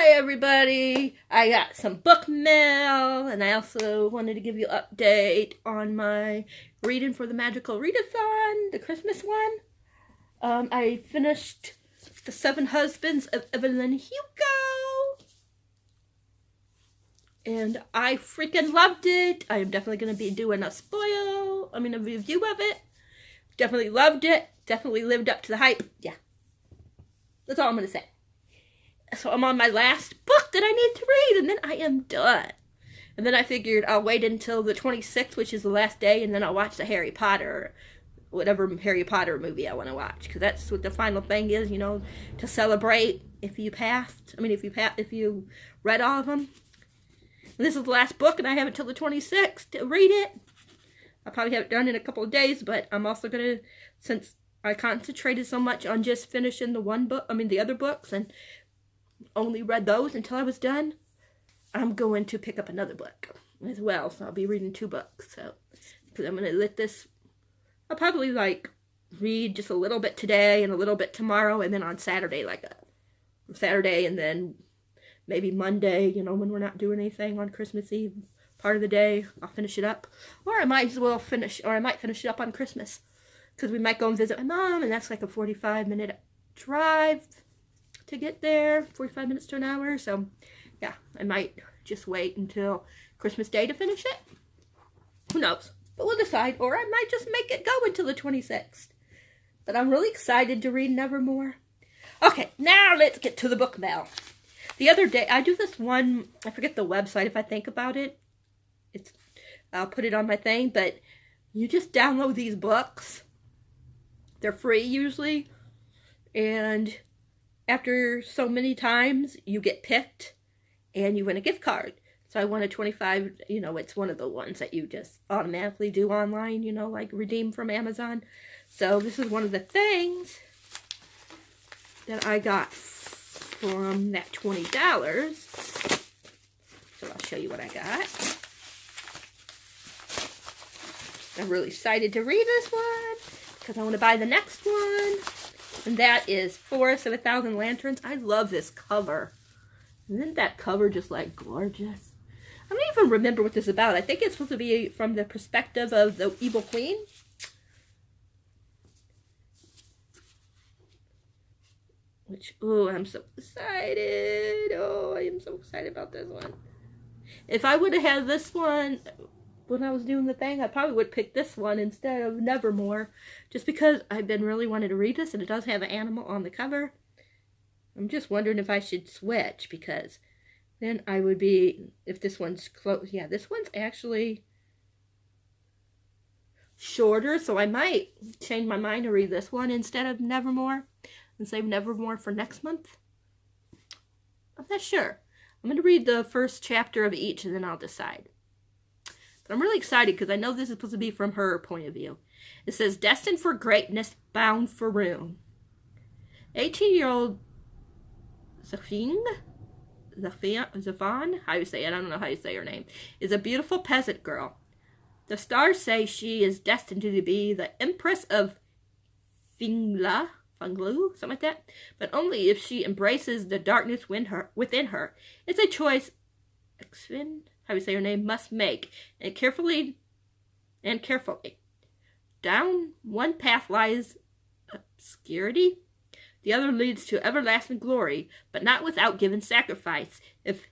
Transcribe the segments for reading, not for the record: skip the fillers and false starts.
Hi everybody! I got some book mail, and I also wanted to give you an update on my reading for the Magical Readathon, the Christmas one. I finished The Seven Husbands of Evelyn Hugo, and I freaking loved it. I am definitely going to be doing a review of it. Definitely loved it. Definitely lived up to the hype. Yeah. That's all I'm going to say. So I'm on my last book that I need to read, and then I am done. And then I figured I'll wait until the 26th, which is the last day, and then I'll watch the Harry Potter, whatever Harry Potter movie I want to watch, because that's what the final thing is, you know, to celebrate if you passed. If you read all of them. And this is the last book, and I have until the 26th to read it. I'll probably have it done in a couple of days, but I'm also going to, since I concentrated so much on just finishing the other books, and only read those until I was done, I'm going to pick up another book as well. So I'll be reading 2 books. So, because I'm going to let this, I'll probably read just a little bit today and a little bit tomorrow, and then on Saturday, and then maybe Monday, you know, when we're not doing anything on Christmas Eve part of the day, I'll finish it up. Or I might finish it up on Christmas, because we might go and visit my mom, and that's like a 45-minute drive to get there, 45 minutes to an hour. So yeah, I might just wait until Christmas Day to finish it. Who knows? But we'll decide. Or I might just make it go until the 26th. But I'm really excited to read Nevermore. Okay, now let's get to the book mail. The other day, I do this one, I forget the website if I think about it. I'll put it on my thing, but you just download these books. They're free usually. And after so many times, you get picked, and you win a gift card. So I won a 25, you know, it's one of the ones that you just automatically do online, you know, like redeem from Amazon. So this is one of the things that I got from that $20. So I'll show you what I got. I'm really excited to read this one, because I want to buy the next one. And that is Forest of 1,000 Lanterns. I love this cover. Isn't that cover just like gorgeous? I don't even remember what this is about. I think it's supposed to be from the perspective of the evil queen. Oh, I'm so excited. Oh, I am so excited about this one. If I would have had this one when I was doing the thing, I probably would pick this one instead of Nevermore, just because I've been really wanting to read this, and it does have an animal on the cover. I'm just wondering if I should switch, because then I would be, if this one's close, yeah, this one's actually shorter, so I might change my mind to read this one instead of Nevermore, and save Nevermore for next month. I'm not sure. I'm going to read the first chapter of each, and then I'll decide. But I'm really excited because I know this is supposed to be from her point of view. It says, destined for greatness, bound for ruin. 18-year-old Zafan, how you say it, I don't know how you say her name, is a beautiful peasant girl. The stars say she is destined to be the Empress of Finglu, something like that. But only if she embraces the darkness within her. It's a choice how you say her name, must make, and carefully. Down one path lies obscurity, the other leads to everlasting glory, but not without giving sacrifice. If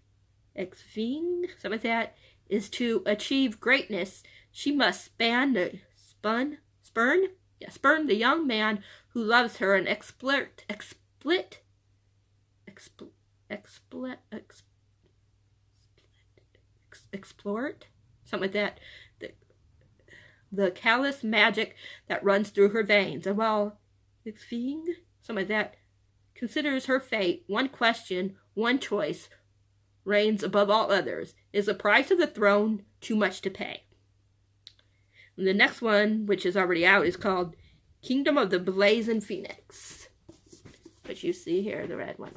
something like that, is to achieve greatness, she must spurn the young man who loves her and exploit something like that, the callous magic that runs through her veins. And while something like that considers her fate, one question, one choice reigns above all others. Is the price of the throne too much to pay? And the next one, which is already out, is called Kingdom of the Blazing Phoenix, which you see here, the red one.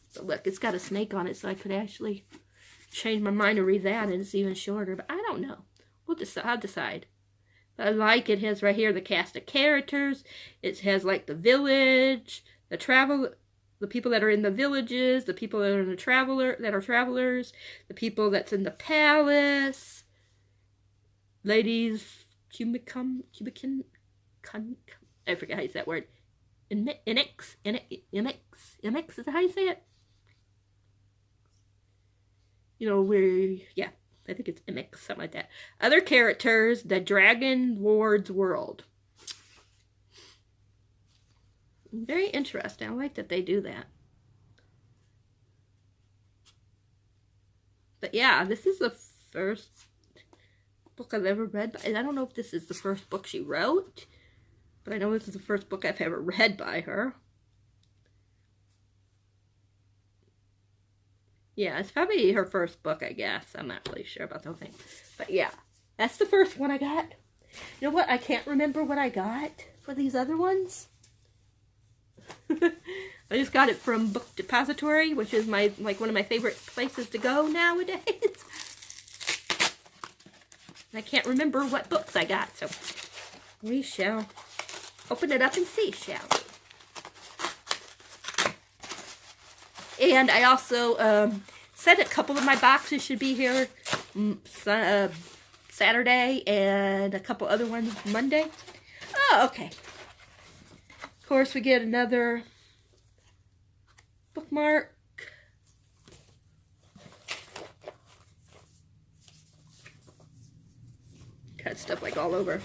So look, it's got a snake on it, so I could actually change my mind to read that, and it's even shorter, but I don't know. I'll decide. I like it. Has right here the cast of characters. It has like the village, the travel The people that are in the villages, the people that are in the travelers, the people that's in the palace. Ladies, Cubican, I forget how you say that word. Inix, is that how you say it? You know, yeah, I think it's Imix, something like that. Other characters, the Dragon Lord's World. Very interesting. I like that they do that. But yeah, this is the first book I've ever read. And I don't know if this is the first book she wrote, but I know this is the first book I've ever read by her. Yeah, it's probably her first book, I guess. I'm not really sure about the whole thing. But yeah, that's the first one I got. You know what? I can't remember what I got for these other ones. I just got it from Book Depository, which is one of my favorite places to go nowadays. I can't remember what books I got, so we shall open it up and see, shall we? And I also said a couple of my boxes should be here Saturday, and a couple other ones Monday. Oh, okay. Of course, we get another bookmark. Got stuff like all over.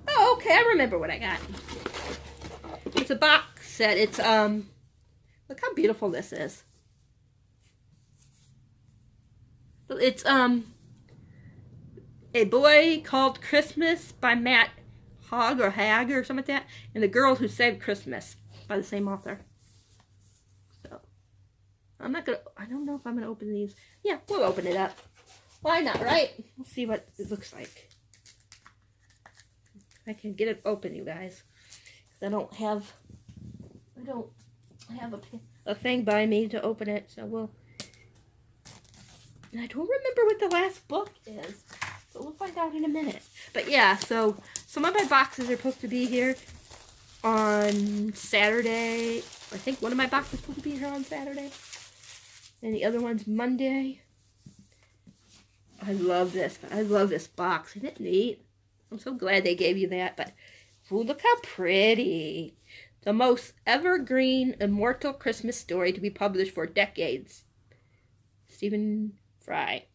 Oh, okay, I remember what I got. It's a box set. It's, look how beautiful this is. It's, A Boy Called Christmas by Matt Haig or something like that, and The Girl Who Saved Christmas by the same author. So, I don't know if I'm gonna open these. Yeah, we'll open it up. Why not, right? We'll see what it looks like. I can get it open, you guys. I don't have a thing by me to open it, so we'll. And I don't remember what the last book is, so we'll find out in a minute. But yeah, so some of my boxes are supposed to be here on Saturday. I think one of my boxes is supposed to be here on Saturday, and the other one's Monday. I love this. I love this box. Isn't it neat? I'm so glad they gave you that. But ooh, look how pretty. The most evergreen, immortal Christmas story to be published for decades. Stephen Fry.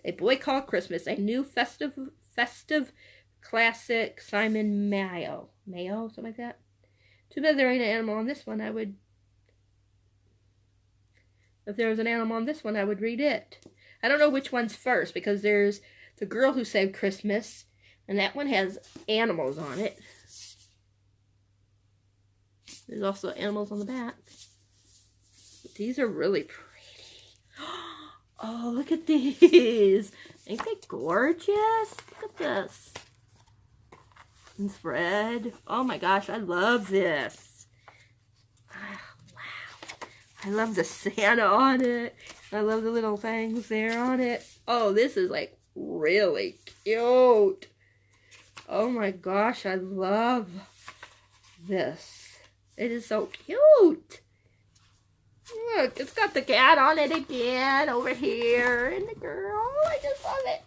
A Boy Called Christmas, a new festive classic, Simon Mayo, something like that. Too bad there ain't an animal on this one. If there was an animal on this one, I would read it. I don't know which one's first, because there's The Girl Who Saved Christmas, and that one has animals on it. There's also animals on the back. But these are really pretty. Oh, look at these. Ain't they gorgeous? Look at this. It's red. Oh my gosh, I love this. Oh, wow. I love the Santa on it. I love the little things there on it. Oh, this is like really cute. Oh my gosh, I love this. It is so cute. Look, it's got the cat on it again over here. And the girl. I just love it.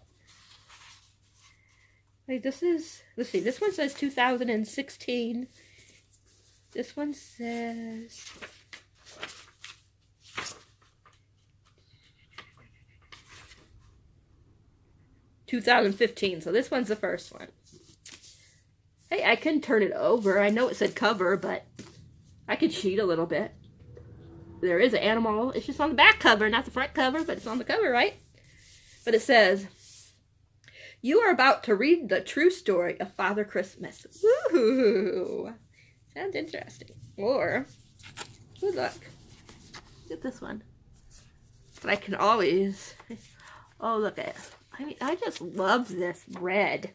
Like, this is, let's see, this one says 2016. This one says 2015. So this one's the first one. Hey, I can turn it over. I know it said cover, but I could cheat a little bit. There is an animal. It's just on the back cover, not the front cover, but it's on the cover, right? But it says, you are about to read the true story of Father Christmas. Woohoo! Sounds interesting. Or, good luck. Get this one. But I can always, oh, look at it. I mean, I just love this red.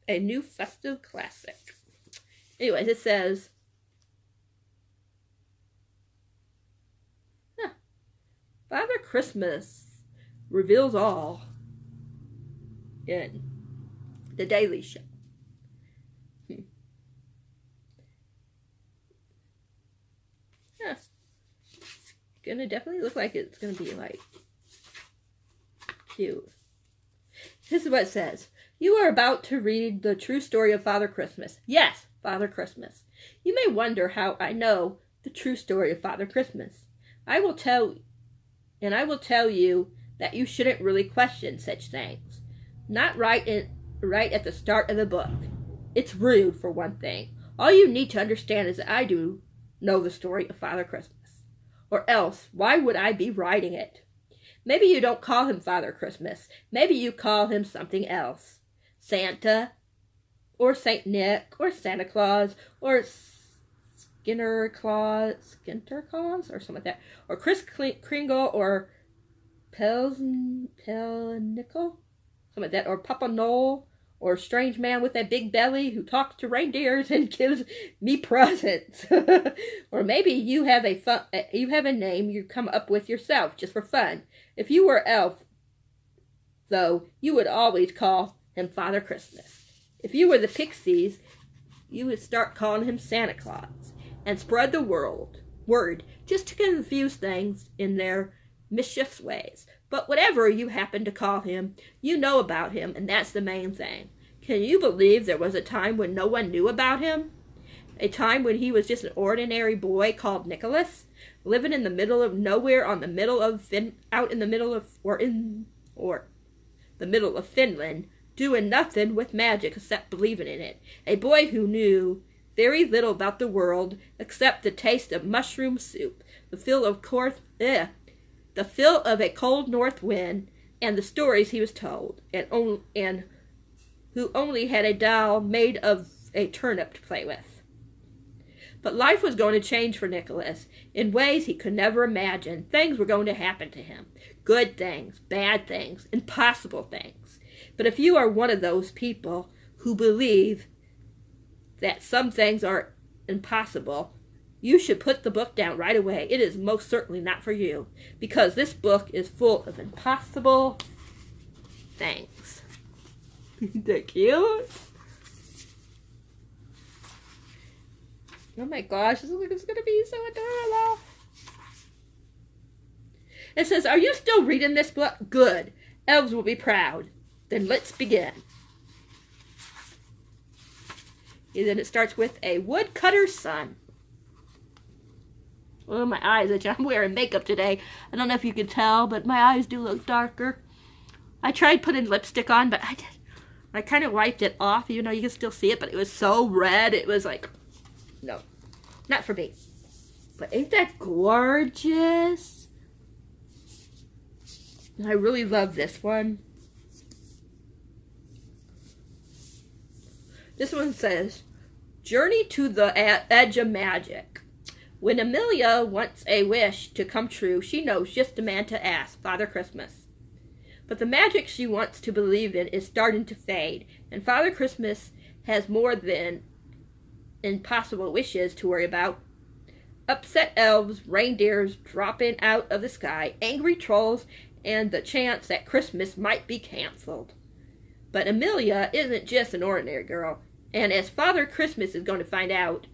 A new festive classic. Anyways, it says, Father Christmas reveals all in The Daily Show. Yeah. It's gonna definitely look like it's gonna be like cute. This is what it says. You are about to read the true story of Father Christmas. Yes, Father Christmas. You may wonder how I know the true story of Father Christmas. I will tell you that you shouldn't really question such things. Not right at the start of the book. It's rude, for one thing. All you need to understand is that I do know the story of Father Christmas. Or else, why would I be writing it? Maybe you don't call him Father Christmas. Maybe you call him something else. Santa, or Saint Nick, or Santa Claus, or Skinter Claus, or something like that. Or Kris Kringle, or Pelnickel, something like that. Or Papa Noel, or strange man with a big belly who talks to reindeers and gives me presents. Or maybe you have a name you come up with yourself just for fun. If you were elf, though, you would always call him Father Christmas. If you were the Pixies, you would start calling him Santa Claus and spread the word just to confuse things in their mischievous ways. But whatever you happen to call him, you know about him, and that's the main thing. Can you believe there was a time when no one knew about him? A time when he was just an ordinary boy called Nicholas, living in the middle of nowhere out in the middle of Finland, doing nothing with magic except believing in it. A boy who knew very little about the world except the taste of mushroom soup, the feel of a cold north wind, and the stories he was told, and who only had a doll made of a turnip to play with. But life was going to change for Nicholas in ways he could never imagine. Things were going to happen to him. Good things, bad things, impossible things. But if you are one of those people who believe that some things are impossible, you should put the book down right away. It is most certainly not for you, because this book is full of impossible things. They're cute. Oh my gosh, this is going to be so adorable. It says, are you still reading this book? Good. Elves will be proud. Then let's begin. And then it starts with a woodcutter's son. Oh, my eyes itch. I'm wearing makeup today. I don't know if you can tell, but my eyes do look darker. I tried putting lipstick on, but I kind of wiped it off. You can still see it, but it was so red. It was like, no, not for me. But ain't that gorgeous? I really love this one. This one says, Journey to the Edge of Magic. When Amelia wants a wish to come true, she knows just the man to ask, Father Christmas. But the magic she wants to believe in is starting to fade, and Father Christmas has more than impossible wishes to worry about. Upset elves, reindeers dropping out of the sky, angry trolls, and the chance that Christmas might be canceled. But Amelia isn't just an ordinary girl, and as Father Christmas is going to find out,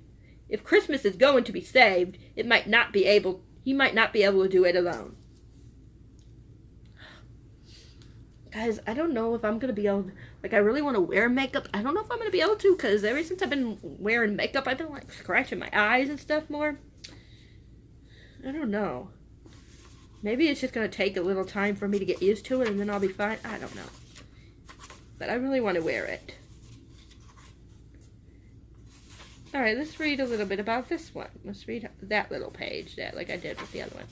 if Christmas is going to be saved, he might not be able to do it alone. Guys, I don't know if I'm going to be able to, I really want to wear makeup. I don't know if I'm going to be able to, because ever since I've been wearing makeup, I've been, scratching my eyes and stuff more. I don't know. Maybe it's just going to take a little time for me to get used to it, and then I'll be fine. I don't know. But I really want to wear it. Alright, let's read a little bit about this one. Let's read that little page, like I did with the other one.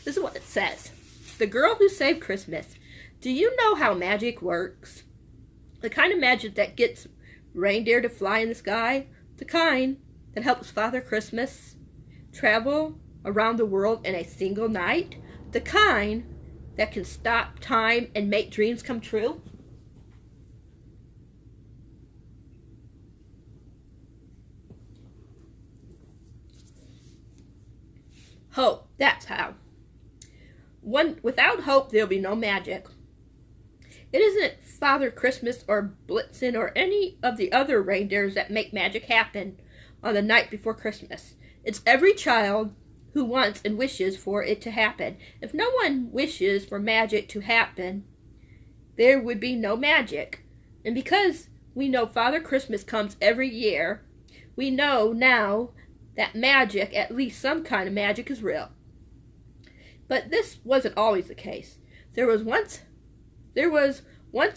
This is what it says. The Girl Who Saved Christmas. Do you know how magic works? The kind of magic that gets reindeer to fly in the sky. The kind that helps Father Christmas travel around the world in a single night. The kind that can stop time and make dreams come true. Hope, that's how. Without hope, there'll be no magic. It isn't Father Christmas or Blitzen or any of the other reindeers that make magic happen on the night before Christmas. It's every child who wants and wishes for it to happen. If no one wishes for magic to happen, there would be no magic. And because we know Father Christmas comes every year, we know now that magic, at least some kind of magic, is real. But this wasn't always the case. There was once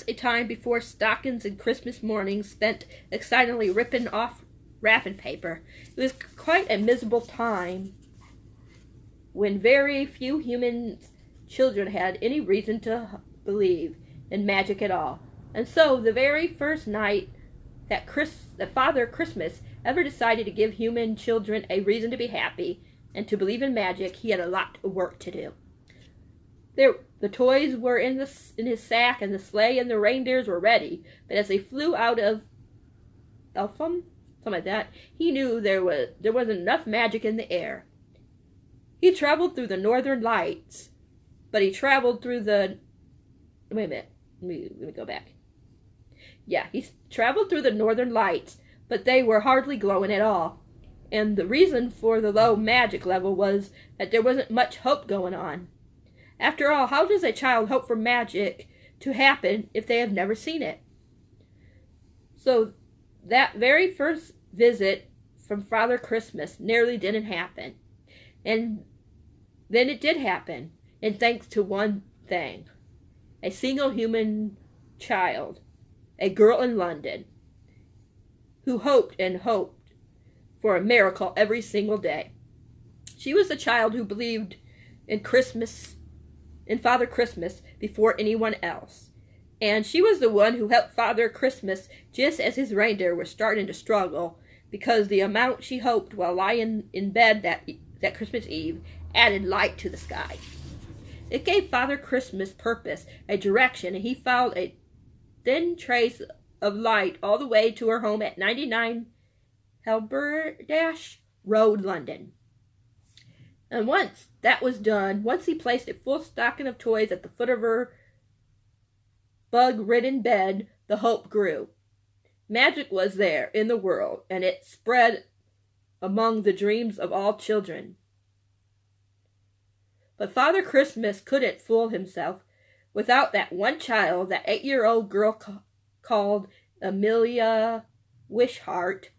a time before stockings and Christmas mornings spent excitedly ripping off wrapping paper. It was quite a miserable time when very few human children had any reason to believe in magic at all. And so the very first night that Father Christmas ever decided to give human children a reason to be happy and to believe in magic, he had a lot of work to do. The toys were in his sack, and the sleigh and the reindeers were ready. But as they flew out of Elfham, something like that, he knew there wasn't enough magic in the air. He traveled through the northern lights, but he traveled through the... Wait a minute. Let me go back. Yeah, he traveled through the northern lights, but they were hardly glowing at all. And the reason for the low magic level was that there wasn't much hope going on. After all, how does a child hope for magic to happen if they have never seen it? So that very first visit from Father Christmas nearly didn't happen. And then it did happen, and thanks to one thing. A single human child, a girl in London, who hoped and hoped for a miracle every single day. She was the child who believed in Father Christmas before anyone else. And she was the one who helped Father Christmas just as his reindeer were starting to struggle, because the amount she hoped while lying in bed that Christmas Eve added light to the sky. It gave Father Christmas purpose, a direction, and he followed a thin trace of light all the way to her home at 99 Halberdash Road, London. And once that was done, once he placed a full stocking of toys at the foot of her bug-ridden bed, the hope grew. Magic was there in the world, and it spread among the dreams of all children. But Father Christmas couldn't fool himself. Without that one child, that 8-year-old girl called Amelia Wishart,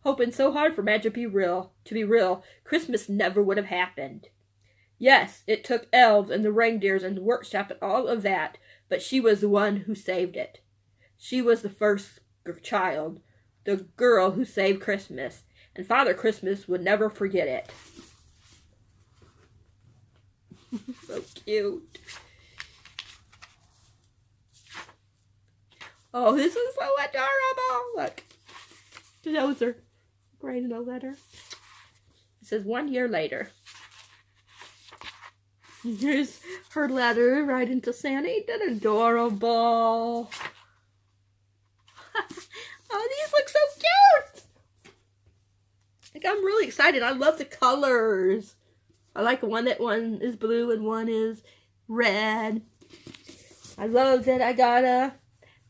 hoping so hard for magic to be real, Christmas never would have happened. Yes, it took elves and the reindeers and the workshop and all of that, but she was the one who saved it. She was the first child, the girl who saved Christmas, and Father Christmas would never forget it. So cute. Oh, this is so adorable. Look. Those are writing a letter. It says 1 year later. Here's her letter writing to Santa. Ain't that adorable? Oh, these look so cute. Like, I'm really excited. I love the colors. I like one is blue and one is red. I love that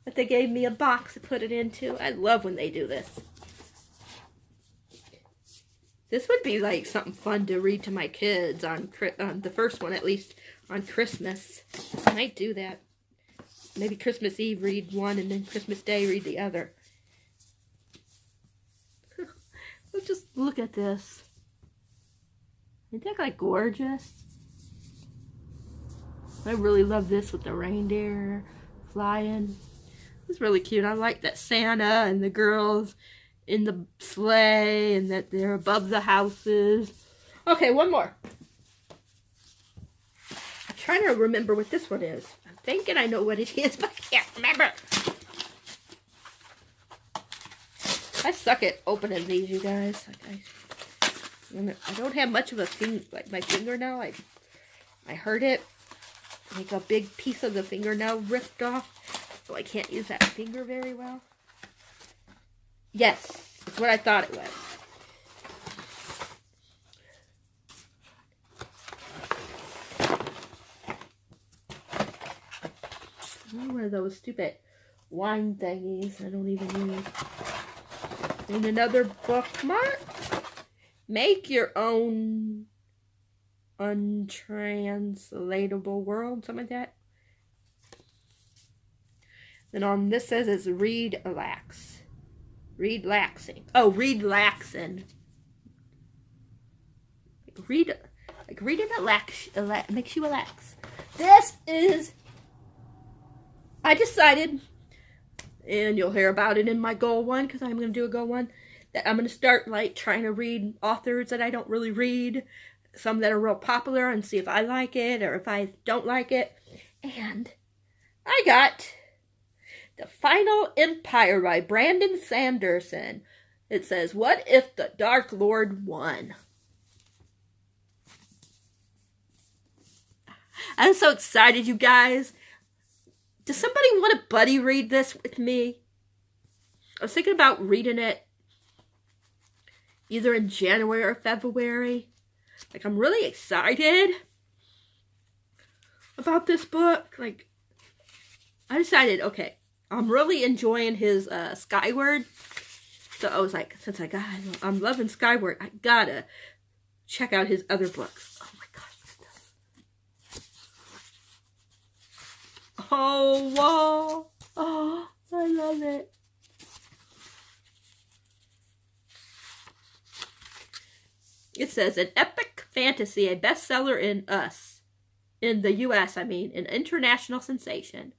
that they gave me a box to put it into. I love when they do this. This would be like something fun to read to my kids on the first one, at least on Christmas. I might do that. Maybe Christmas Eve read one and then Christmas Day read the other. Let's just look at this. Isn't that like gorgeous? I really love this with the reindeer flying. It's really cute. I like that Santa and the girls in the sleigh and that they're above the houses. Okay, one more. I'm trying to remember what this one is. I'm thinking I know what it is, but I can't remember. I suck at opening these, you guys. I don't have much of a finger, like my fingernail. I hurt it. Like a big piece of the fingernail ripped off, so I can't use that finger very well. Yes, it's what I thought it was. One of those stupid wine thingies I don't even use. And another bookmark. Make your own untranslatable world, something like that. Then on this says is read lax. Read laxing. Oh, read laxin. Reading makes you relax. This is, I decided, and you'll hear about it in my goal one, because I'm going to do a goal one, that I'm going to start like trying to read authors that I don't really read, some that are real popular, and see if I like it or if I don't like it. And I got The Final Empire by Brandon Sanderson. It says, what if the Dark Lord won? I'm so excited, you guys. Does somebody want to buddy read this with me? I was thinking about reading it either in January or February. Like, I'm really excited about this book. Like, I decided, okay, I'm really enjoying his Skyward. So I was like, since I'm loving Skyward, I gotta check out his other books. Oh my gosh, look at this. Oh, wow. Oh, I love it. It says, an epic fantasy, a bestseller in the U.S., an international sensation.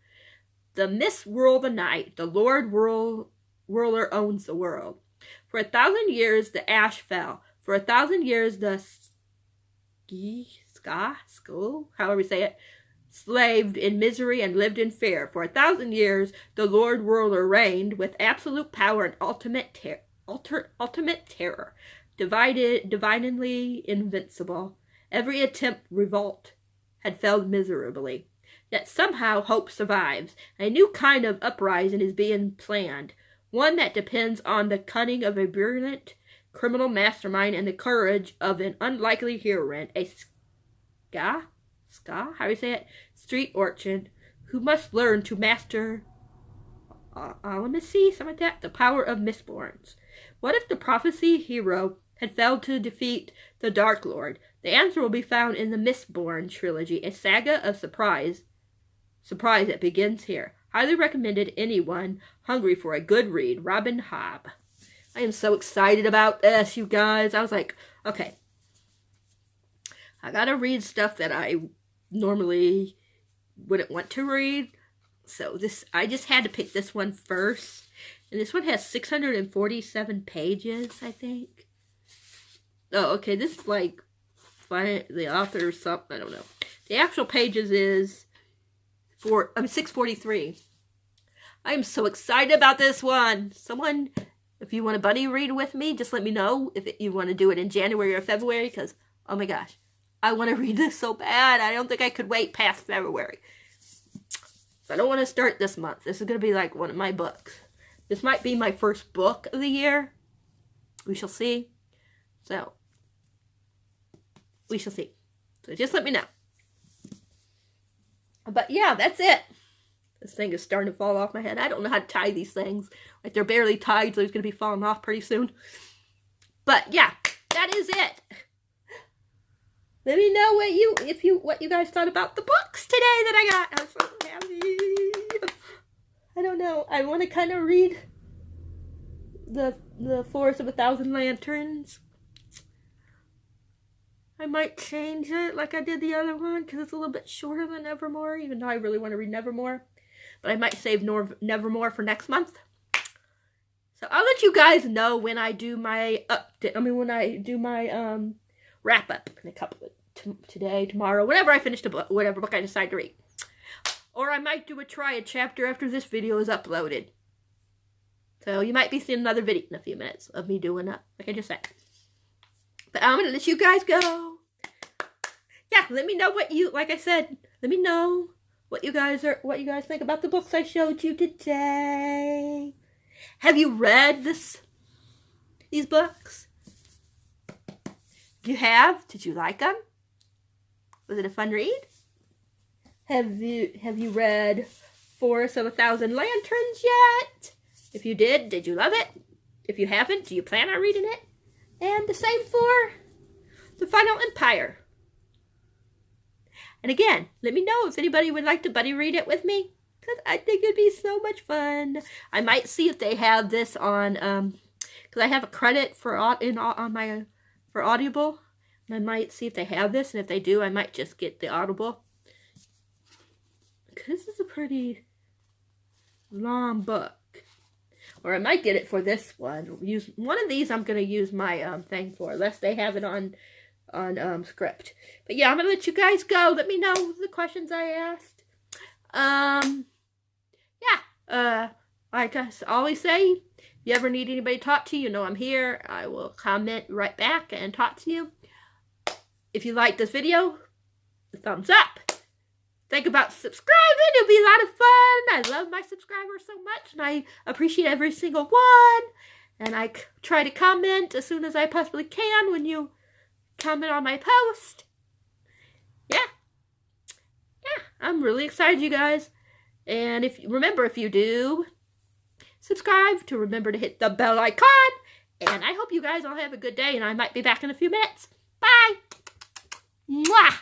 The Miss Whirl the Night, the Lord Whirler owns the world. For 1,000 years the ash fell. For 1,000 years the however you say it, slaved in misery and lived in fear. For 1,000 years the Lord Whirler reigned with absolute power and ultimate terror. Divinely invincible. Every attempt revolt had failed miserably. Yet somehow hope survives. A new kind of uprising is being planned. One that depends on the cunning of a brilliant criminal mastermind and the courage of an unlikely heroine. A street urchin who must learn to master something like that, the power of Mistborns. What if the prophecy hero had failed to defeat the Dark Lord? The answer will be found in the Mistborn trilogy, a saga of surprise that begins here. Highly recommended anyone hungry for a good read. Robin Hobb. I am so excited about this, you guys. I was like, okay, I gotta read stuff that I normally wouldn't want to read. So I just had to pick this one first. And this one has 647 pages, I think. Oh, okay, this is like the author or something, I don't know. The actual pages is 643. I am so excited about this one. Someone, if you want to buddy read with me, just let me know if you want to do it in January or February, because, oh my gosh, I want to read this so bad. I don't think I could wait past February. So I don't want to start this month. This is going to be like one of my books. This might be my first book of the year. We shall see. So, we shall see. So just let me know. But yeah, that's it. This thing is starting to fall off my head. I don't know how to tie these things. Like, they're barely tied, so it's going to be falling off pretty soon. But yeah, that is it. Let me know what you guys thought about the books today that I got. I'm so happy. I don't know. I want to kind of read the Forest of 1,000 Lanterns. I might change it like I did the other one because it's a little bit shorter than Nevermore, even though I really want to read Nevermore. But I might save Nevermore for next month. So I'll let you guys know when I do my when I do my wrap up in a couple of today, tomorrow, whenever I finish the book, whatever book I decide to read. Or I might do a chapter after this video is uploaded. So you might be seeing another video in a few minutes of me doing that, like I just said. But I'm going to let you guys go. Yeah, let me know like I said, let me know what you guys think about the books I showed you today. Have you read these books? You have? Did you like them? Was it a fun read? Have you read Forest of 1,000 Lanterns yet? If you did you love it? If you haven't, do you plan on reading it? And the same for the Final Empire. And again, let me know if anybody would like to buddy read it with me, because I think it'd be so much fun. I might see if they have this on, because I have a credit for for Audible. And I might see if they have this, and if they do, I might just get the Audible. Because this is a pretty long book. Or I might get it for this one. Use one of these. I'm gonna use my thing for, unless they have it on script. But yeah, I'm gonna let you guys go. Let me know the questions I asked. Yeah. Like I always say, if you ever need anybody to talk to, you know I'm here. I will comment right back and talk to you. If you like this video, a thumbs up. Think about subscribing. It'll be a lot of fun. I love my subscribers so much, and I appreciate every single one. And I try to comment as soon as I possibly can when you comment on my post. Yeah, I'm really excited, you guys. And if you do subscribe, to remember to hit the bell icon. And I hope you guys all have a good day, and I might be back in a few minutes. Bye. Mwah.